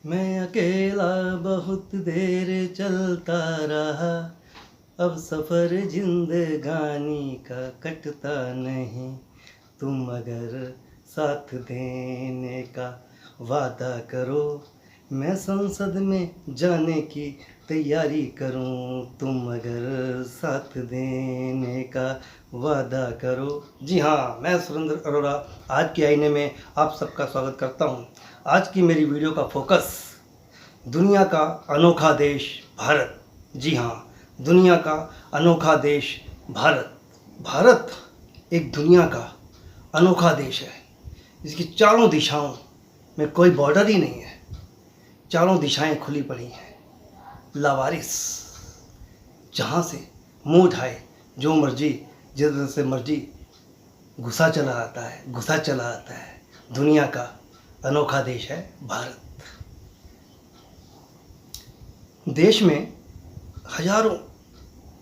मैं अकेला बहुत देर चलता रहा, अब सफ़र जिंदगानी का कटता नहीं। तुम अगर साथ देने का वादा करो, मैं संसद में जाने की तैयारी करूं। तुम अगर साथ देने का वादा करो। जी हाँ, मैं सुरेंद्र अरोड़ा आज के आईने में आप सबका स्वागत करता हूं। आज की मेरी वीडियो का फोकस दुनिया का अनोखा देश भारत। जी हाँ, दुनिया का अनोखा देश भारत। भारत एक दुनिया का अनोखा देश है जिसकी चारों दिशाओं में कोई बॉर्डर ही नहीं है। चारों दिशाएं खुली पड़ी हैं, लावारिस, जहाँ से मुंह उठाए जो मर्जी जिधर से मर्जी घुसा चला आता है। दुनिया का अनोखा देश है भारत। देश में हजारों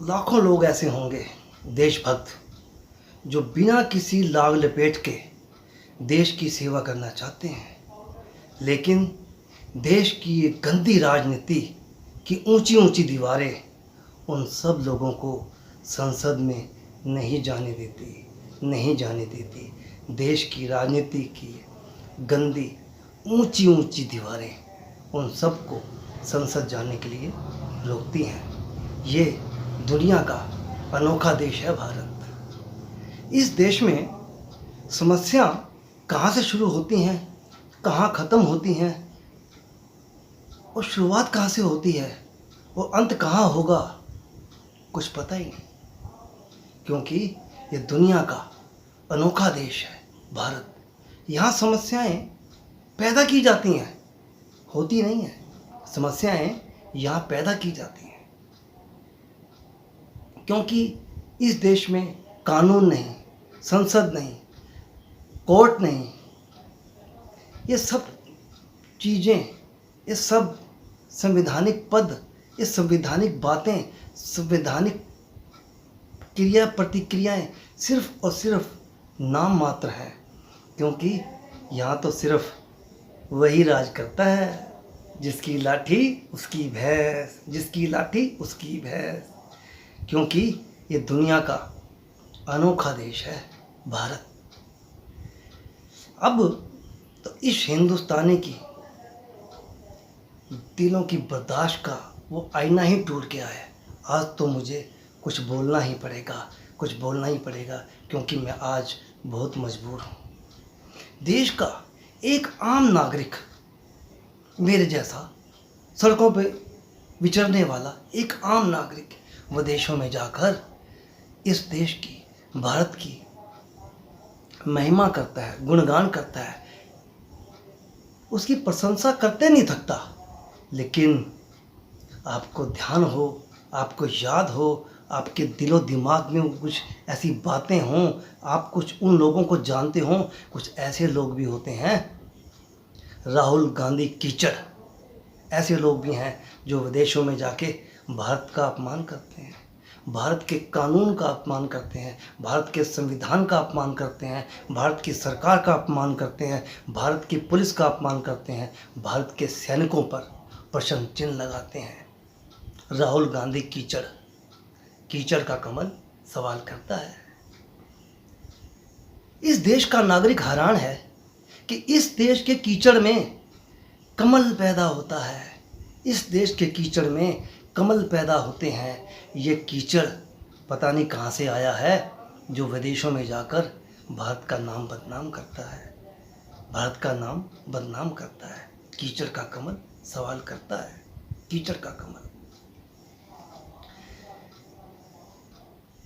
लाखों लोग ऐसे होंगे देशभक्त जो बिना किसी लाग लपेट के देश की सेवा करना चाहते हैं, लेकिन देश की ये गंदी राजनीति की ऊंची ऊंची दीवारें उन सब लोगों को संसद में नहीं जाने देती। देश की राजनीति की गंदी ऊंची ऊंची दीवारें उन सबको संसद जाने के लिए रोकती हैं। ये दुनिया का अनोखा देश है भारत। इस देश में समस्या कहाँ से शुरू होती हैं, कहाँ ख़त्म होती हैं और शुरुआत कहाँ से होती है, वो अंत कहाँ होगा, कुछ पता ही नहीं। क्योंकि ये दुनिया का अनोखा देश है भारत। यहाँ समस्याएं पैदा की जाती हैं, होती नहीं हैं। समस्याएं यहाँ पैदा की जाती हैं क्योंकि इस देश में कानून नहीं, संसद नहीं, कोर्ट नहीं। ये सब चीज़ें, ये सब संवैधानिक पद, ये संवैधानिक बातें, संवैधानिक क्रिया प्रतिक्रियाएं सिर्फ और सिर्फ नाम मात्र है। क्योंकि यहाँ तो सिर्फ वही राज करता है जिसकी लाठी उसकी भैंस, जिसकी लाठी उसकी भैंस। क्योंकि ये दुनिया का अनोखा देश है भारत। अब तो इस हिंदुस्तानी की दिलों की बर्दाश्त का वो आईना ही टूट गया है। आज तो मुझे कुछ बोलना ही पड़ेगा क्योंकि मैं आज बहुत मजबूर हूँ। देश का एक आम नागरिक, मेरे जैसा सड़कों पे विचरने वाला एक आम नागरिक विदेशों में जाकर इस देश की, भारत की महिमा करता है, गुणगान करता है, उसकी प्रशंसा करते नहीं थकता। लेकिन आपको ध्यान हो, आपको याद हो, आपके दिलो दिमाग में कुछ ऐसी बातें हों, आप कुछ उन लोगों को जानते हों। कुछ ऐसे लोग भी होते हैं, राहुल गांधी कीचड़, ऐसे लोग भी हैं जो विदेशों में जाके भारत का अपमान करते हैं, भारत के कानून का अपमान करते हैं, भारत के संविधान का अपमान करते हैं, भारत की सरकार का अपमान करते हैं, भारत की पुलिस का अपमान करते हैं, भारत के सैनिकों पर प्रश्न चिन्ह लगाते हैं। राहुल गांधी कीचड़ का कमल सवाल करता है। इस देश का नागरिक हैरान है कि इस देश के कीचड़ में कमल पैदा होता है। इस देश के कीचड़ में कमल पैदा होते हैं। ये कीचड़ पता नहीं कहाँ से आया है जो विदेशों में जाकर भारत का नाम बदनाम करता है, भारत का नाम बदनाम करता है। कीचड़ का कमल सवाल करता है, कीचड़ का कमल।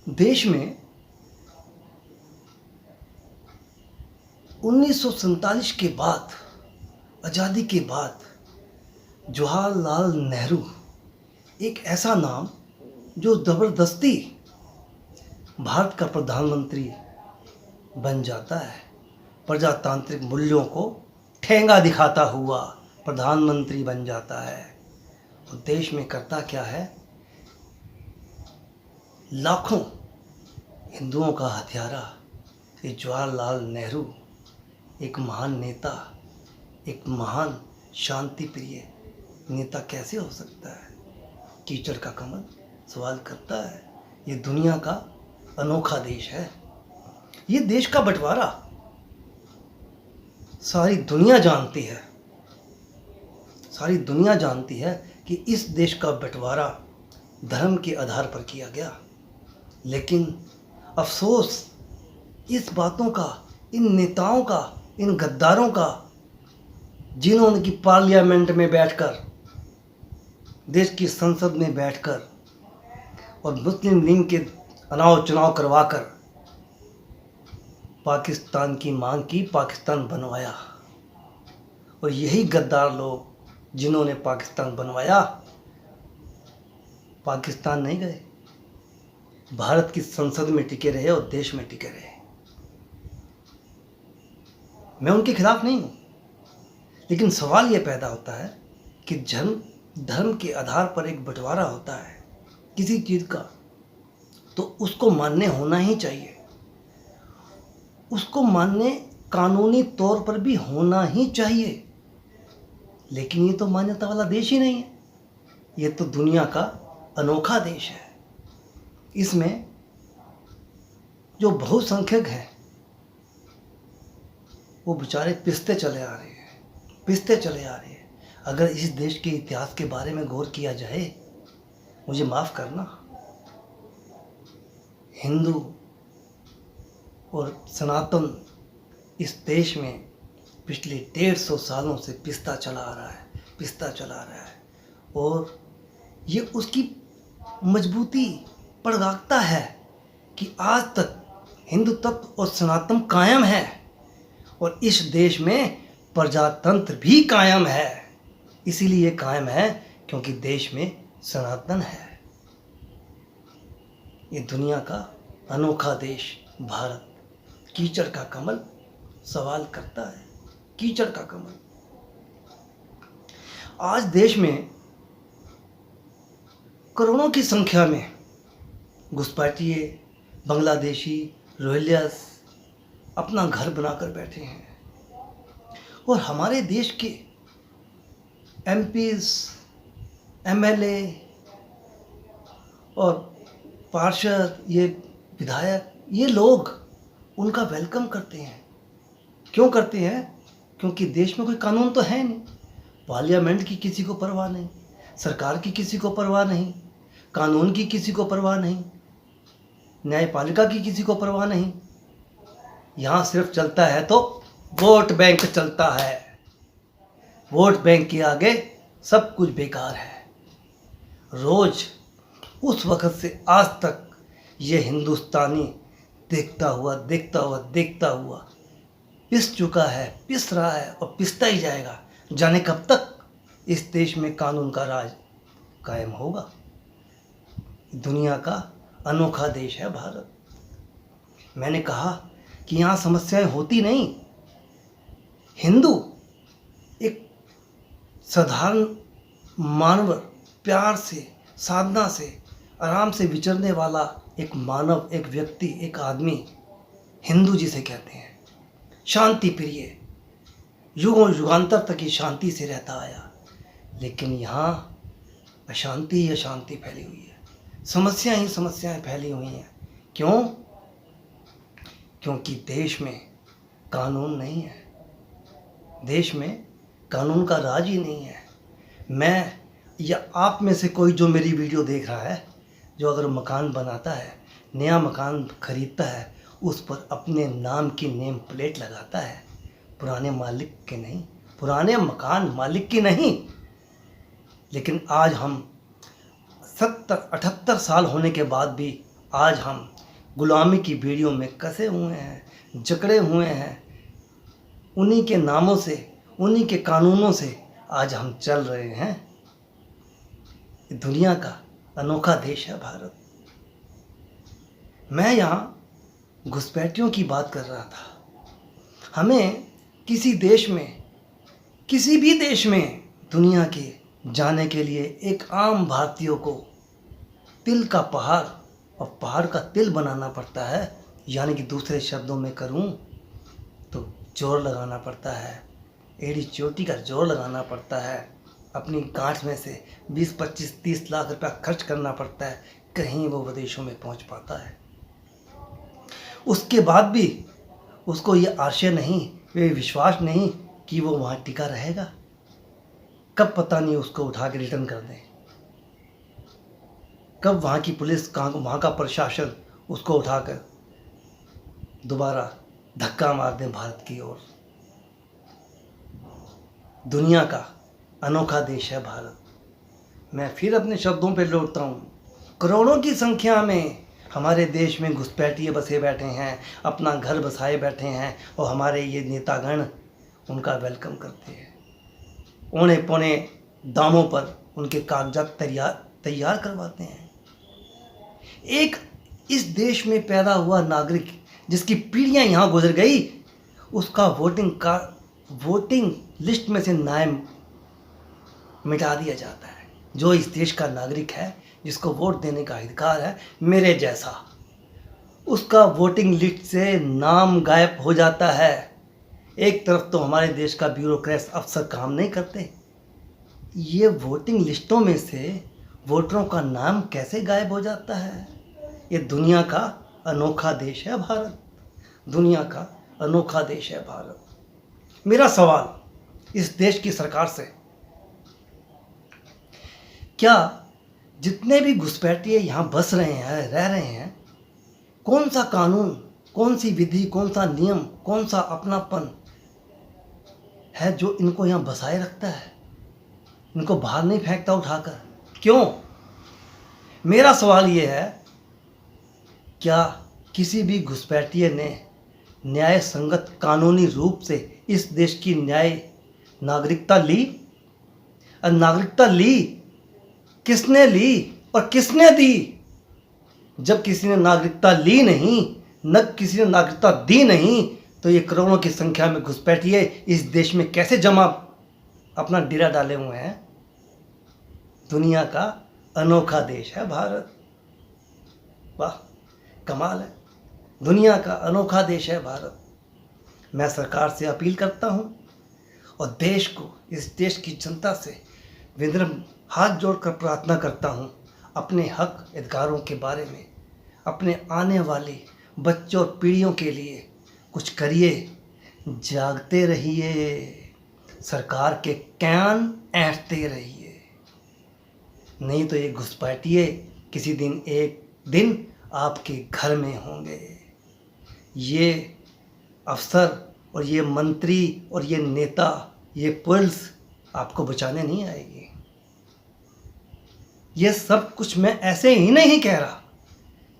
देश में 1947 के बाद, आज़ादी के बाद, जवाहरलाल नेहरू एक ऐसा नाम जो ज़बरदस्ती भारत का प्रधानमंत्री बन जाता है। प्रजातांत्रिक मूल्यों को ठेंगा दिखाता हुआ प्रधानमंत्री बन जाता है। और देश में करता क्या है, लाखों हिंदुओं का हत्यारा ये जवाहरलाल नेहरू एक महान नेता, एक महान शांति प्रिय नेता कैसे हो सकता है? कीचड़ का कमल सवाल करता है। ये दुनिया का अनोखा देश है। ये देश का बंटवारा सारी दुनिया जानती है। सारी दुनिया जानती है कि इस देश का बंटवारा धर्म के आधार पर किया गया। लेकिन अफसोस इस बातों का, इन नेताओं का, इन गद्दारों का, जिन्होंने की पार्लियामेंट में बैठकर, देश की संसद में बैठकर और मुस्लिम लीग के अनाव चुनाव करवाकर पाकिस्तान की मांग की, पाकिस्तान बनवाया। और यही गद्दार लोग जिन्होंने पाकिस्तान बनवाया, पाकिस्तान नहीं गए, भारत की संसद में टिके रहे और देश में टिके रहे। मैं उनके खिलाफ नहीं हूँ, लेकिन सवाल ये पैदा होता है कि धर्म के आधार पर एक बंटवारा होता है किसी चीज़ का, तो उसको मान्य होना ही चाहिए। उसको मान्य कानूनी तौर पर भी होना ही चाहिए। लेकिन ये तो मान्यता वाला देश ही नहीं है। ये तो दुनिया का अनोखा देश है। इसमें जो बहुसंख्यक हैं वो बेचारे पिसते चले आ रहे हैं, पिसते चले आ रहे हैं। अगर इस देश के इतिहास के बारे में गौर किया जाए, मुझे माफ़ करना, हिंदू और सनातन इस देश में पिछले 150 सालों से पिसता चला आ रहा है, पिसता चला आ रहा है। और ये उसकी मजबूती पड़गागता है कि आज तक हिंदू तत्व और सनातन कायम है और इस देश में प्रजातंत्र भी कायम है। इसीलिए कायम है क्योंकि देश में सनातन है। ये दुनिया का अनोखा देश भारत, कीचड़ का कमल सवाल करता है। कीचड़ का कमल। आज देश में करोड़ों की संख्या में घुसपैठिए, बांग्लादेशी, रोहिंग्यास अपना घर बनाकर बैठे हैं। और हमारे देश के एमपीज, एमएलए और पार्षद, ये विधायक, ये लोग उनका वेलकम करते हैं। क्यों करते हैं? क्योंकि देश में कोई कानून तो है नहीं। पार्लियामेंट की किसी को परवाह नहीं, सरकार की किसी को परवाह नहीं, कानून की किसी को परवाह नहीं, न्यायपालिका की किसी को परवाह नहीं। यहाँ सिर्फ चलता है तो वोट बैंक चलता है। वोट बैंक के आगे सब कुछ बेकार है। रोज उस वक़्त से आज तक ये हिंदुस्तानी देखता हुआ पिस चुका है, पिस रहा है और पिसता ही जाएगा। जाने कब तक इस देश में कानून का राज कायम होगा। दुनिया का अनोखा देश है भारत। मैंने कहा कि यहाँ समस्याएं होती नहीं। हिंदू एक साधारण मानव, प्यार से, साधना से, आराम से विचरने वाला एक मानव, एक व्यक्ति, एक आदमी हिंदू जिसे कहते हैं। शांति प्रिय, युगों युगांतर तक ये शांति से रहता आया। लेकिन यहाँ अशांति ही अशांति फैली हुई है, समस्याएं ही समस्याएं फैली हुई हैं। क्यों? क्योंकि देश में कानून नहीं है। देश में कानून का राज ही नहीं है। मैं या आप में से कोई जो मेरी वीडियो देख रहा है, जो अगर मकान बनाता है, नया मकान खरीदता है, उस पर अपने नाम की नेम प्लेट लगाता है, पुराने मालिक के नहीं, पुराने मकान मालिक की नहीं। लेकिन आज हम 70-78 साल होने के बाद भी आज हम गुलामी की बेड़ियों में कसे हुए हैं, जकड़े हुए हैं। उन्हीं के नामों से, उन्हीं के कानूनों से आज हम चल रहे हैं। दुनिया का अनोखा देश है भारत। मैं यहाँ घुसपैठियों की बात कर रहा था। हमें किसी देश में, किसी भी देश में दुनिया के जाने के लिए एक आम भारतीयों को तिल का पहाड़ और पहाड़ का तिल बनाना पड़ता है। यानी कि दूसरे शब्दों में करूं तो जोर लगाना पड़ता है, एड़ी चोटी का जोर लगाना पड़ता है, अपनी गांठ में से 20, 25, 30 लाख रुपया खर्च करना पड़ता है, कहीं वो विदेशों में पहुंच पाता है। उसके बाद भी उसको ये आशय नहीं, ये विश्वास नहीं कि वो वहाँ टिका रहेगा। कब पता नहीं उसको उठा के रिटर्न कर दें, कब वहाँ की पुलिस, कहाँ वहाँ का प्रशासन उसको उठाकर दोबारा धक्का मार दें भारत की ओर। दुनिया का अनोखा देश है भारत। मैं फिर अपने शब्दों पर लौटता हूँ। करोड़ों की संख्या में हमारे देश में घुसपैठिए बसे बैठे हैं, अपना घर बसाए बैठे हैं, और हमारे ये नेतागण उनका वेलकम करते हैं। औने पौने दामों पर उनके कागजात तैयार करवाते हैं। एक इस देश में पैदा हुआ नागरिक जिसकी पीढ़ियां यहाँ गुजर गई, उसका वोटिंग लिस्ट में से नाम मिटा दिया जाता है। जो इस देश का नागरिक है, जिसको वोट देने का अधिकार है, मेरे जैसा, उसका वोटिंग लिस्ट से नाम गायब हो जाता है। एक तरफ तो हमारे देश का ब्यूरोक्रेट अफसर काम नहीं करते, ये वोटिंग लिस्टों में से वोटरों का नाम कैसे गायब हो जाता है? ये दुनिया का अनोखा देश है भारत। दुनिया का अनोखा देश है भारत। मेरा सवाल इस देश की सरकार से, क्या जितने भी घुसपैठिए यहाँ बस रहे हैं, रह रहे हैं, कौन सा कानून, कौन सी विधि, कौन सा नियम, कौन सा अपनापन है जो इनको यहाँ बसाए रखता है, इनको बाहर नहीं फेंकता उठाकर? क्यों? मेरा सवाल ये है, क्या किसी भी घुसपैठिए ने न्याय संगत कानूनी रूप से इस देश की नागरिकता ली? और नागरिकता ली किसने ली और किसने दी? जब किसी ने नागरिकता ली नहीं, न किसी ने नागरिकता दी नहीं, तो ये करोड़ों की संख्या में घुसपैठिए इस देश में कैसे जमा अपना डेरा डाले हुए हैं? दुनिया का अनोखा देश है भारत। वाह, कमाल है। दुनिया का अनोखा देश है भारत। मैं सरकार से अपील करता हूँ और देश को, इस देश की जनता से विनम्र हाथ जोड़कर प्रार्थना करता हूँ, अपने हक अधिकारों के बारे में, अपने आने वाले बच्चों और पीढ़ियों के लिए कुछ करिए। जागते रहिए, सरकार के कान ऐंठते रहिए, नहीं तो ये घुसपैठिए किसी दिन एक दिन आपके घर में होंगे। ये अफसर और ये मंत्री और ये नेता, ये पुलिस आपको बचाने नहीं आएगी। ये सब कुछ मैं ऐसे ही नहीं कह रहा,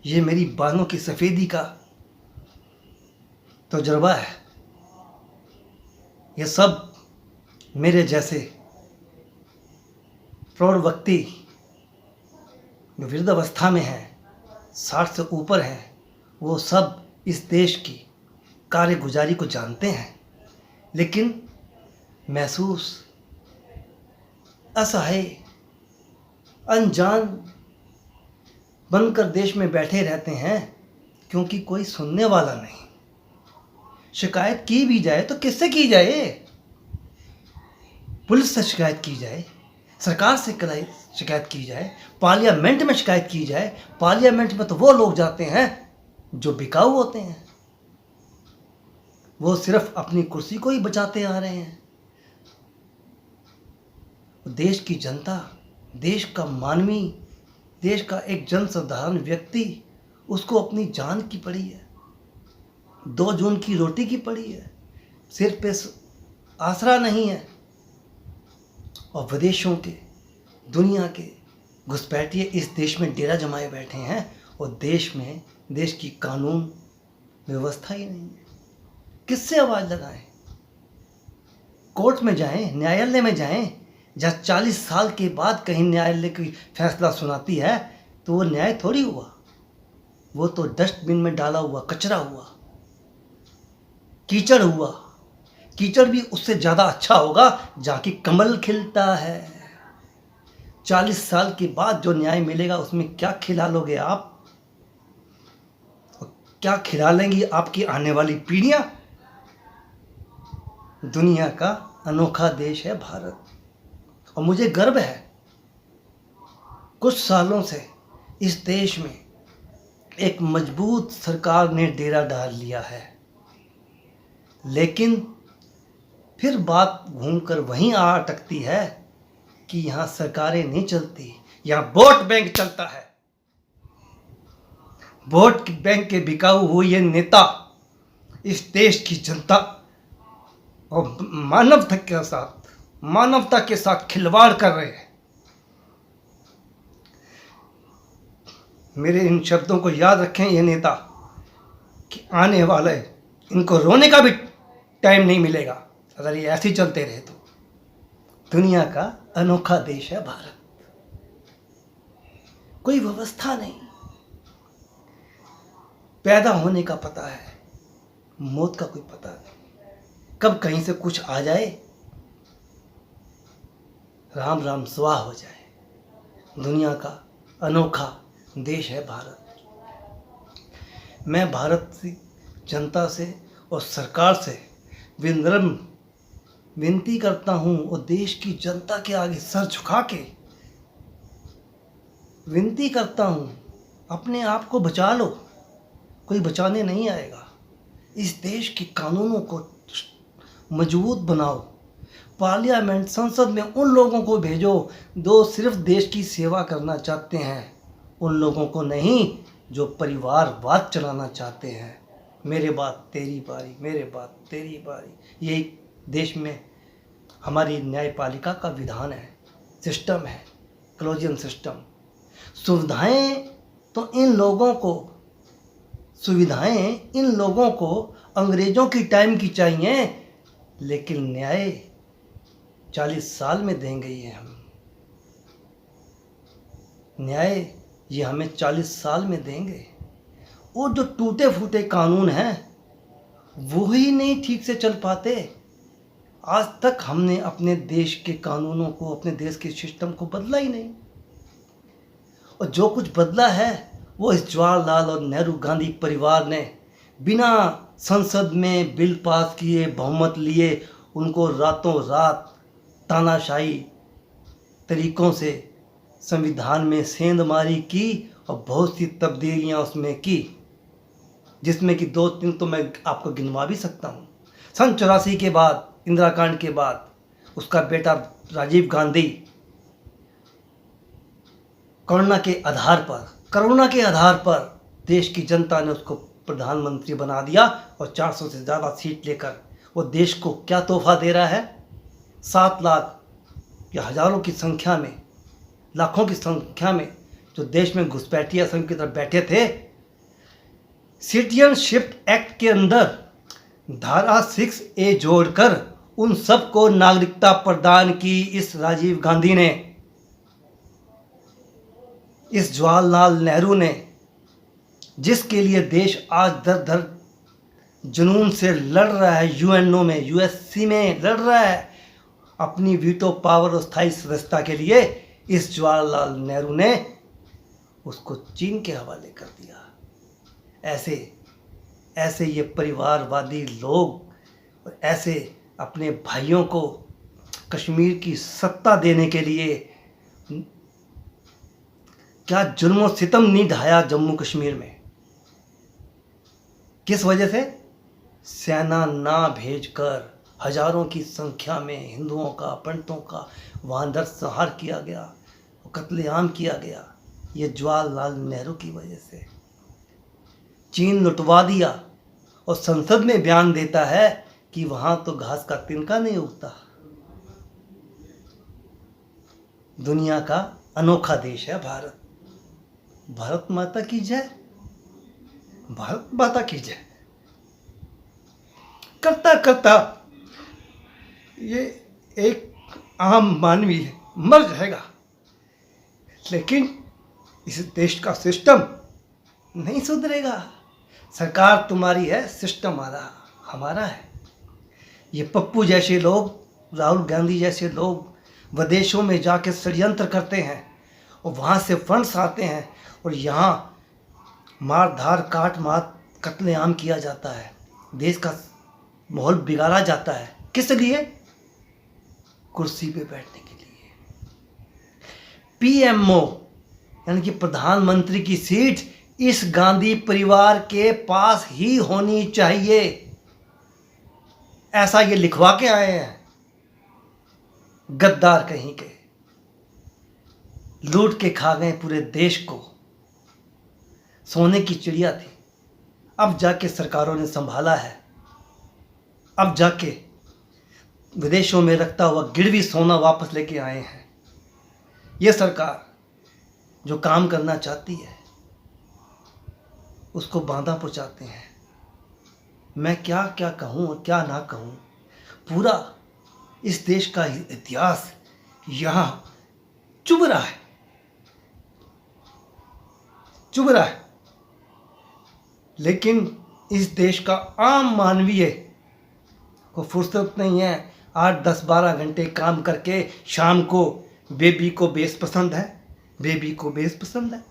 ये मेरी बालों की सफ़ेदी का तजुर्बा है। ये सब मेरे जैसे प्रौढ़ व्यक्ति जो वृद्धावस्था में हैं, 60 से ऊपर हैं, वो सब इस देश की कार्यगुजारी को जानते हैं, लेकिन महसूस असहाय, अनजान बनकर देश में बैठे रहते हैं, क्योंकि कोई सुनने वाला नहीं। शिकायत की भी जाए तो किससे की जाए? पुलिस से शिकायत की जाए, सरकार से शिकायत की जाए, पार्लियामेंट में शिकायत की जाए। पार्लियामेंट में तो वो लोग जाते हैं जो बिकाऊ होते हैं, वो सिर्फ अपनी कुर्सी को ही बचाते आ रहे हैं। देश की जनता, देश का मानवी, देश का एक जन साधारण व्यक्ति, उसको अपनी जान की पड़ी है, 2 जून की रोटी की पड़ी है, सिर पे आसरा नहीं है। और विदेशों के, दुनिया के घुसपैठिए इस देश में डेरा जमाए बैठे हैं, और देश में, देश की कानून व्यवस्था ही नहीं है। किससे आवाज़ लगाएं? कोर्ट में जाएं, न्यायालय में जाएं, जहाँ 40 साल के बाद कहीं न्यायालय कोई फैसला सुनाती है तो वो न्याय थोड़ी हुआ, वो तो डस्टबिन में डाला हुआ कचरा हुआ, कीचड़ हुआ। कीचड़ भी उससे ज़्यादा अच्छा होगा जहाँ की कमल खिलता है। 40 साल के बाद जो न्याय मिलेगा उसमें क्या खिला लोगे आप, और क्या खिला लेंगी आपकी आने वाली पीढ़ियाँ? दुनिया का अनोखा देश है भारत, और मुझे गर्व है कुछ सालों से इस देश में एक मजबूत सरकार ने डेरा डाल लिया है। लेकिन फिर बात घूमकर वहीं आ अटकती है कि यहाँ सरकारें नहीं चलती, यहाँ वोट बैंक चलता है। वोट बैंक के बिकाऊ हुए ये नेता इस देश की जनता और मानवता के साथ खिलवाड़ कर रहे हैं। मेरे इन शब्दों को याद रखें ये नेता, कि आने वाले इनको रोने का भी टाइम नहीं मिलेगा अगर ये ऐसे ही चलते रहे तो। दुनिया का अनोखा देश है भारत, कोई व्यवस्था नहीं, पैदा होने का पता है, मौत का कोई पता नहीं, कब कहीं से कुछ आ जाए, राम राम स्वाह हो जाए। दुनिया का अनोखा देश है भारत। मैं भारत की जनता से और सरकार से विनम्र विनती करता हूँ, और देश की जनता के आगे सर झुका के विनती करता हूँ, अपने आप को बचा लो, कोई बचाने नहीं आएगा। इस देश के कानूनों को मजबूत बनाओ, पार्लियामेंट संसद में उन लोगों को भेजो जो सिर्फ देश की सेवा करना चाहते हैं, उन लोगों को नहीं जो परिवारवाद चलाना चाहते हैं। मेरे बात तेरी बारी, मेरे बात तेरी बारी, यही देश में हमारी न्यायपालिका का विधान है, सिस्टम है, कॉलेजियम सिस्टम। सुविधाएं इन लोगों को अंग्रेज़ों की टाइम की चाहिए, लेकिन न्याय 40 साल में देंगे ये हम। न्याय ये हमें 40 साल में देंगे। वो जो टूटे फूटे कानून हैं वो ही नहीं ठीक से चल पाते। आज तक हमने अपने देश के कानूनों को, अपने देश के सिस्टम को बदला ही नहीं, और जो कुछ बदला है वो इस जवाहरलाल और नेहरू गांधी परिवार ने बिना संसद में बिल पास किए, बहुमत लिए, उनको रातों रात तानाशाही तरीक़ों से संविधान में सेंधमारी की और बहुत सी तब्दीलियां उसमें की, जिसमें कि 2-3 तो मैं आपको गिनवा भी सकता हूँ। सन 84 के बाद, इंदिरा कांड के बाद, उसका बेटा राजीव गांधी करुणा के आधार पर देश की जनता ने उसको प्रधानमंत्री बना दिया, और 400 से ज़्यादा सीट लेकर वो देश को क्या तोहफा दे रहा है। 7 लाख या हज़ारों की संख्या में, लाखों की संख्या में जो देश में घुसपैठिया संघ की तरफ बैठे थे, सिटीजनशिप एक्ट के अंदर धारा 6A जोड़कर उन सबको नागरिकता प्रदान की इस राजीव गांधी ने, इस जवाहरलाल नेहरू ने, जिसके लिए देश आज दर दर जुनून से लड़ रहा है, यूएनओ में, यूएससी में लड़ रहा है अपनी वीटो पावर और स्थायी सदस्यता के लिए। इस जवाहरलाल नेहरू ने उसको चीन के हवाले कर दिया। ऐसे ये परिवारवादी लोग और ऐसे अपने भाइयों को कश्मीर की सत्ता देने के लिए क्या जुल्म और सितम नहीं ढाया जम्मू कश्मीर में। किस वजह से? सेना ना भेजकर हजारों की संख्या में हिंदुओं का, पंडितों का वहाँ नरसंहार किया गया, कत्लेआम किया गया। ये जवाहरलाल नेहरू की वजह से। चीन लुटवा दिया, और संसद में बयान देता है कि वहाँ तो घास का तिनका नहीं उगता। दुनिया का अनोखा देश है भारत। भारत माता की जय, भारत माता की जय। करता करता ये एक आम मानवी है, मर जाएगा, लेकिन इस देश का सिस्टम नहीं सुधरेगा। सरकार तुम्हारी है, सिस्टम हमारा है। ये पप्पू जैसे लोग, राहुल गांधी जैसे लोग विदेशों में जाके षड्यंत्र करते हैं, और वहाँ से फंड्स आते हैं, और यहाँ मार धार काट मार कत्लेआम किया जाता है, देश का माहौल बिगाड़ा जाता है। किस लिए? कुर्सी पे बैठने के लिए। पीएमओ यानी कि प्रधानमंत्री की सीट इस गांधी परिवार के पास ही होनी चाहिए, ऐसा ये लिखवा के आए हैं। गद्दार कहीं के, लूट के खा गए पूरे देश को। सोने की चिड़िया थी, अब जाके सरकारों ने संभाला है। अब जाके विदेशों में रखता हुआ गिरवी सोना वापस लेके आए हैं। ये सरकार जो काम करना चाहती है उसको बांधा पहुंचाते हैं। मैं क्या क्या कहूँ और क्या ना कहूँ, पूरा इस देश का इतिहास यहाँ चुभ रहा है, चुभ रहा है। लेकिन इस देश का आम मानवीय को फुर्सत नहीं है 8, 10, 12 घंटे काम करके शाम को बेबी को बेस पसंद है, बेबी को बेस पसंद है।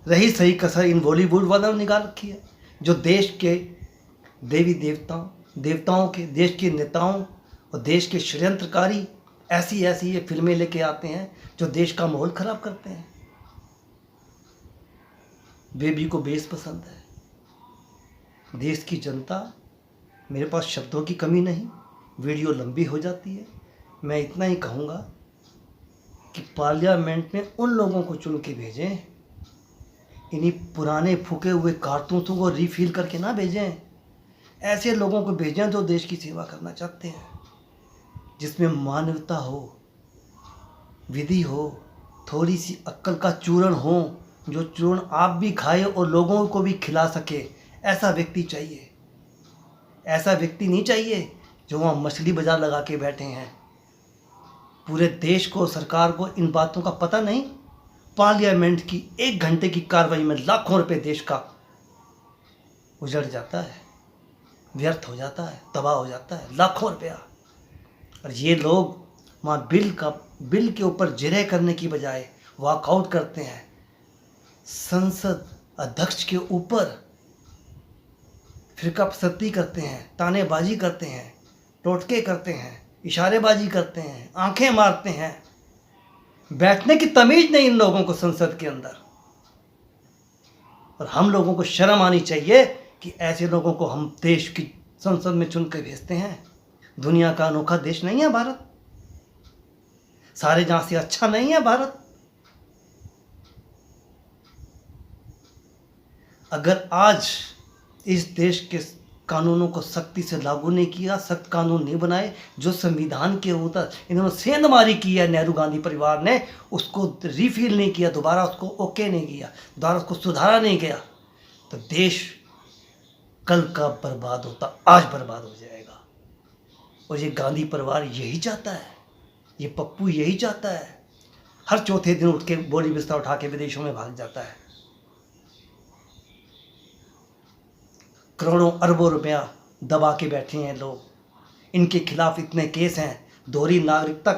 रही सही कसर इन बॉलीवुड वालों ने निकाल रखी है, जो देश के देवी देवताओं के, देश के नेताओं और देश के षड्यंत्रकारी ऐसी ऐसी ये फिल्में लेके आते हैं जो देश का माहौल खराब करते हैं। बेबी को बेस पसंद है। देश की जनता, मेरे पास शब्दों की कमी नहीं, वीडियो लंबी हो जाती है। मैं इतना ही कहूँगा कि पार्लियामेंट में उन लोगों को चुन के भेजें, इन्हीं पुराने फूके हुए कारतूसों को रीफिल करके ना भेजें। ऐसे लोगों को भेजें जो देश की सेवा करना चाहते हैं, जिसमें मानवता हो, विधि हो, थोड़ी सी अक्ल का चूर्ण हो, जो चूर्ण आप भी खाए और लोगों को भी खिला सके। ऐसा व्यक्ति चाहिए। ऐसा व्यक्ति नहीं चाहिए जो वहाँ मछली बाजार लगा के बैठे हैं। पूरे देश को, सरकार को इन बातों का पता नहीं। पार्लियामेंट की 1 घंटे की कार्रवाई में लाखों रुपए देश का उजड़ जाता है, व्यर्थ हो जाता है, तबाह हो जाता है, लाखों रुपया। और ये लोग वहाँ बिल के ऊपर जिरह करने की बजाय वॉकआउट करते हैं। संसद अध्यक्ष के ऊपर फिरकापसती करते हैं, तानेबाजी करते हैं, टोटके करते हैं, इशारेबाजी करते हैं, आंखें मारते हैं। बैठने की तमीज नहीं इन लोगों को संसद के अंदर। और हम लोगों को शर्म आनी चाहिए कि ऐसे लोगों को हम देश की संसद में चुन कर भेजते हैं। दुनिया का अनोखा देश नहीं है भारत, सारे जहां से अच्छा नहीं है भारत। अगर आज इस देश के कानूनों को सख्ती से लागू नहीं किया, सख्त कानून नहीं बनाए, जो संविधान के ऊपर इन्होंने सेंधमारी की है नेहरू गांधी परिवार ने, उसको रिफिल नहीं किया, दोबारा उसको ओके नहीं किया, दोबारा उसको सुधारा नहीं गया, तो देश कल का बर्बाद होता आज बर्बाद हो जाएगा। और ये गांधी परिवार यही चाहता है, ये पप्पू यही चाहता है। हर चौथे दिन उठ के बोरी बिस्तर उठा के विदेशों में भाग जाता है। करोड़ों अरबों रुपया दबा के बैठे हैं लोग। इनके खिलाफ इतने केस हैं, दोहरी नागरिकता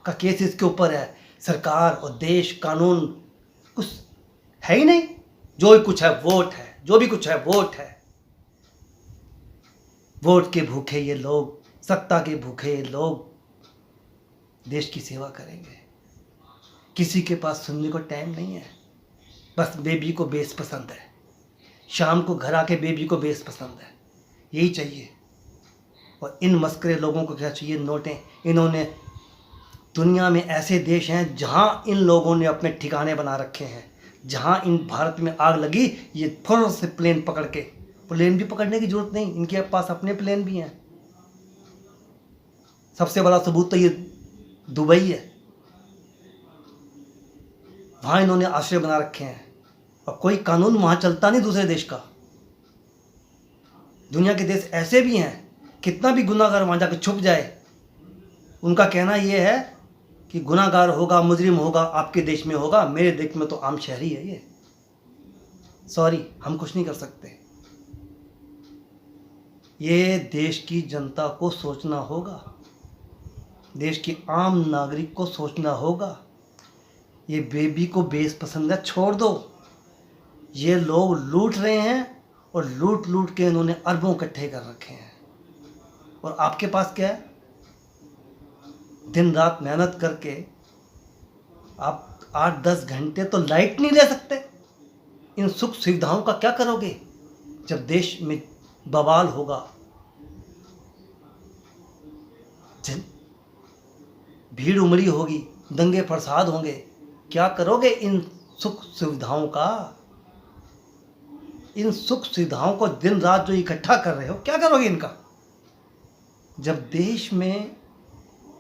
का केस इसके ऊपर है। सरकार और देश कानून कुछ है ही नहीं। जो भी कुछ है वोट है, जो भी कुछ है वोट है। वोट के भूखे ये लोग, सत्ता के भूखे ये लोग देश की सेवा करेंगे। किसी के पास सुनने को टाइम नहीं है, बस बेबी को बेस पसंद है। शाम को घर आके बेबी को बेस पसंद है, यही चाहिए। और इन मस्करे लोगों को क्या चाहिए? नोटें। इन्होंने दुनिया में ऐसे देश हैं जहां इन लोगों ने अपने ठिकाने बना रखे हैं। जहां इन भारत में आग लगी, ये फौरन से प्लेन पकड़ के, प्लेन भी पकड़ने की जरूरत नहीं, इनके पास अपने प्लेन भी हैं। सबसे बड़ा सबूत तो ये दुबई है, वहां इन्होंने आश्रय बना रखे हैं और कोई कानून वहां चलता नहीं दूसरे देश का। दुनिया के देश ऐसे भी हैं, कितना भी गुनाहगार वहां जाकर छुप जाए, उनका कहना यह है कि गुनाहगार होगा, मुजरिम होगा, आपके देश में होगा, मेरे देश में तो आम शहरी है ये। सॉरी, हम कुछ नहीं कर सकते। ये देश की जनता को सोचना होगा, देश के आम नागरिक को सोचना होगा। ये बेबी को बेस पसंद है, छोड़ दो। ये लोग लूट रहे हैं और लूट लूट के इन्होंने अरबों इकट्ठे कर रखे हैं। और आपके पास क्या है? दिन रात मेहनत करके आप 8-10 घंटे तो लाइट नहीं ले सकते। इन सुख सुविधाओं का क्या करोगे जब देश में बवाल होगा, भीड़ उमड़ी होगी, दंगे फसाद होंगे? क्या करोगे इन सुख सुविधाओं का? इन सुख सुविधाओं को दिन रात जो इकट्ठा कर रहे हो, क्या करोगे इनका? जब देश में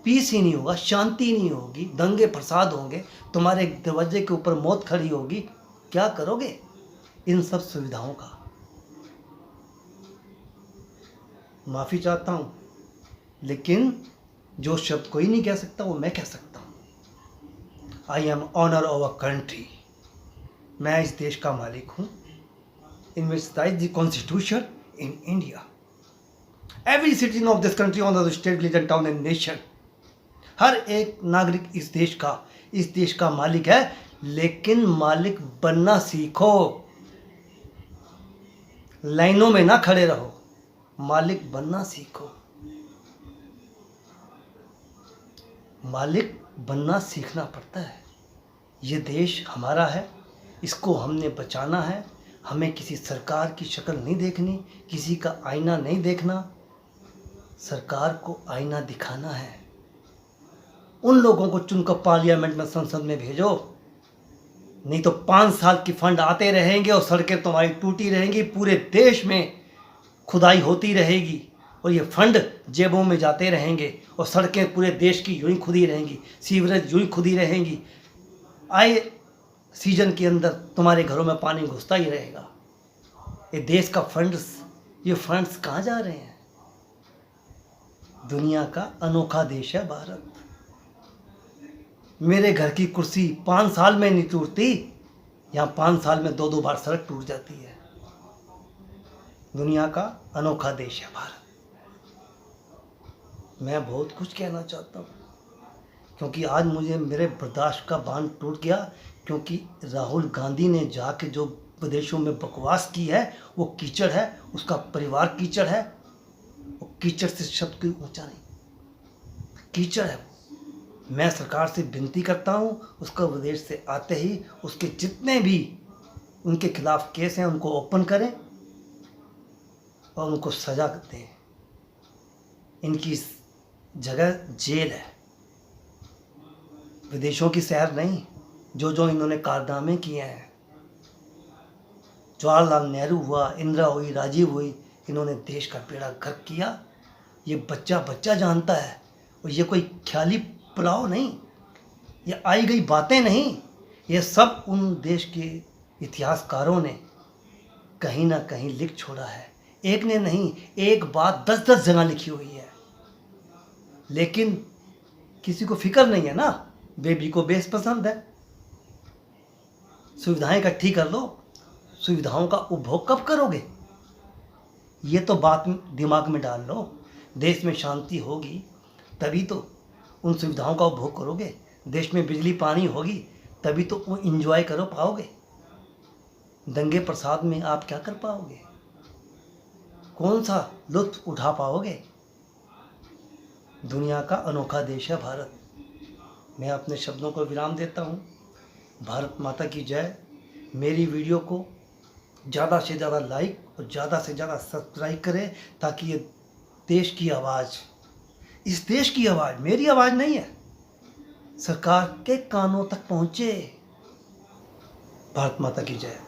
पीस ही नहीं होगा, शांति नहीं होगी, दंगे फसाद होंगे, तुम्हारे दरवाजे के ऊपर मौत खड़ी होगी, क्या करोगे इन सब सुविधाओं का? माफ़ी चाहता हूँ, लेकिन जो शब्द कोई नहीं कह सकता वो मैं कह सकता हूँ। I am owner of a country. मैं इस देश का मालिक हूँ। In which rise the constitution in India. Every citizen of this country on the state village and town and nation. हर एक नागरिक इस देश का मालिक है, लेकिन मालिक बनना सीखो। लाइनों में ना खड़े रहो, मालिक बनना सीखो। मालिक बनना सीखना पड़ता है। ये देश हमारा है, इसको हमने बचाना है। हमें किसी सरकार की शक्ल नहीं देखनी, किसी का आईना नहीं देखना। सरकार को आईना दिखाना है। उन लोगों को चुनकर पार्लियामेंट में, संसद में भेजो, नहीं तो 5 साल की फंड आते रहेंगे और सड़कें तुम्हारी टूटी रहेंगी। पूरे देश में खुदाई होती रहेगी और ये फंड जेबों में जाते रहेंगे और सड़कें पूरे देश की यूं ही खुदी रहेंगी, सीवरेज यूं ही खुदी रहेंगी। आए सीजन के अंदर तुम्हारे घरों में पानी घुसता ही रहेगा। ये देश का ये फंड्स कहाँ जा रहे हैं? दुनिया का अनोखा देश है भारत। मेरे घर की कुर्सी 5 साल में नहीं टूटती, यहाँ 5 साल में 2-2 बार सड़क टूट जाती है। दुनिया का अनोखा देश है भारत। मैं बहुत कुछ कहना चाहता हूँ, क्योंकि आज मुझे मेरे बर्दाश्त का बांध टूट गया, क्योंकि राहुल गांधी ने जाके जो विदेशों में बकवास की है वो कीचड़ है, उसका परिवार कीचड़ है। वो कीचड़ से शब्द कोई ऊंचा नहीं, कीचड़ है। मैं सरकार से विनती करता हूँ, उसका विदेश से आते ही उसके जितने भी उनके खिलाफ केस हैं उनको ओपन करें और उनको सजा दें। इनकी जगह जेल है, विदेशों की सैर नहीं। जो इन्होंने कारनामे किए हैं, जवाहरलाल नेहरू हुआ, इंदिरा हुई, राजीव हुई, इन्होंने देश का बेड़ा गर्क किया। ये बच्चा जानता है, और ये कोई ख्याली पुलाव नहीं, ये आई गई बातें नहीं। ये सब उन देश के इतिहासकारों ने कहीं ना कहीं लिख छोड़ा है। एक ने नहीं, एक बात 10-10 जगह लिखी हुई है, लेकिन किसी को फिक्र नहीं है ना। बेबी को बेस पसंद है। सुविधाएं इकट्ठी कर लो, सुविधाओं का उपभोग कब करोगे? ये तो बात दिमाग में डाल लो। देश में शांति होगी तभी तो उन सुविधाओं का उपभोग करोगे। देश में बिजली पानी होगी तभी तो वो इंजॉय करो पाओगे। दंगे प्रसाद में आप क्या कर पाओगे? कौन सा लुत्फ उठा पाओगे? दुनिया का अनोखा देश है भारत। मैं अपने शब्दों को विराम देता हूँ। भारत माता की जय। मेरी वीडियो को ज़्यादा से ज़्यादा लाइक और ज़्यादा से ज़्यादा सब्सक्राइब करें, ताकि ये देश की आवाज़, इस देश की आवाज़, मेरी आवाज़ नहीं है, सरकार के कानों तक पहुँचे। भारत माता की जय।